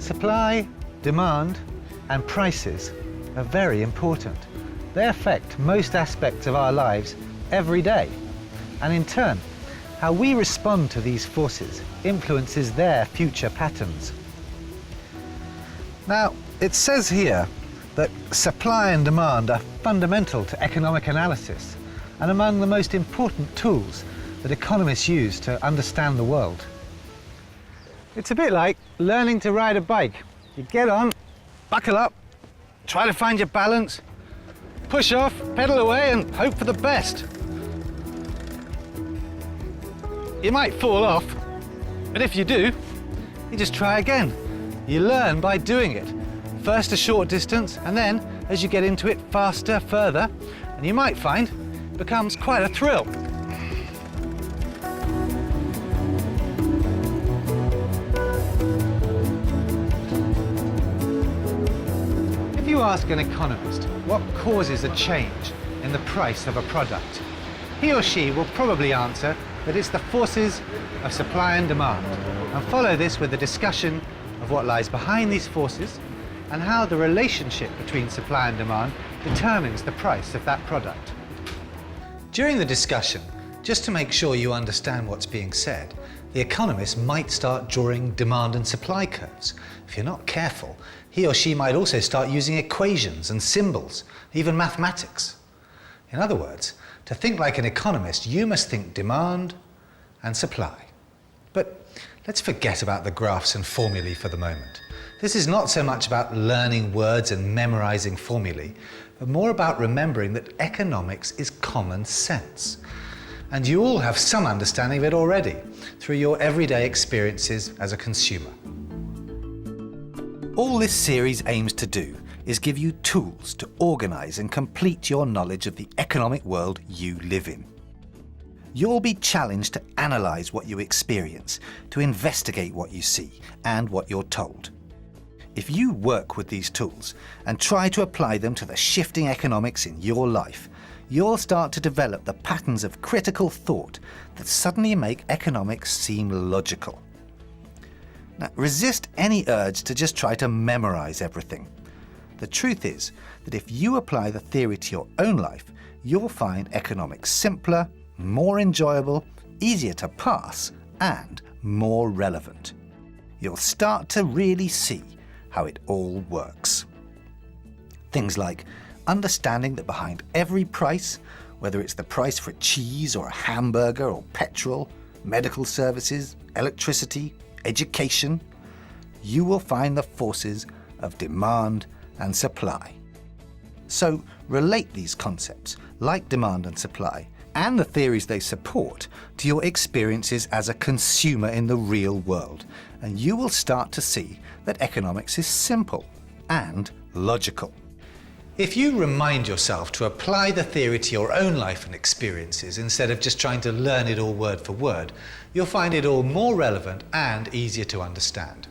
Supply, demand, and prices are very important. They affect most aspects of our lives every day. And in turn, how we respond to these forces influences their future patterns. Now, it says here that supply and demand are fundamental to economic analysis and among the most important tools that economists use to understand the world. It's a bit like learning to ride a bike. You get on, buckle up, try to find your balance, push off, pedal away and hope for the best. You might fall off, but if you do, you just try again. You learn by doing it. First a short distance, and then, as you get into it, faster, further, and you might find it becomes quite a thrill. If you ask an economist what causes a change in the price of a product, he or she will probably answer that it's the forces of supply and demand, and follow this with a discussion of what lies behind these forces and how the relationship between supply and demand determines the price of that product. During the discussion, just to make sure you understand what's being said, the economist might start drawing demand and supply curves. If you're not careful, he or she might also start using equations and symbols, even mathematics. In other words, to think like an economist, you must think demand and supply. But let's forget about the graphs and formulae for the moment. This is not so much about learning words and memorizing formulae, but more about remembering that economics is common sense. And you all have some understanding of it already through your everyday experiences as a consumer. All this series aims to do is give you tools to organise and complete your knowledge of the economic world you live in. You'll be challenged to analyse what you experience, to investigate what you see and what you're told. If you work with these tools and try to apply them to the shifting economics in your life, you'll start to develop the patterns of critical thought that suddenly make economics seem logical. Now, resist any urge to just try to memorise everything. The truth is that if you apply the theory to your own life, you'll find economics simpler, more enjoyable, easier to pass, and more relevant. You'll start to really see how it all works. Things like understanding that behind every price, whether it's the price for cheese or a hamburger or petrol, medical services, electricity, education, you will find the forces of demand and supply. So relate these concepts, like demand and supply, and the theories they support, to your experiences as a consumer in the real world, and you will start to see that economics is simple and logical. If you remind yourself to apply the theory to your own life and experiences instead of just trying to learn it all word for word, you'll find it all more relevant and easier to understand.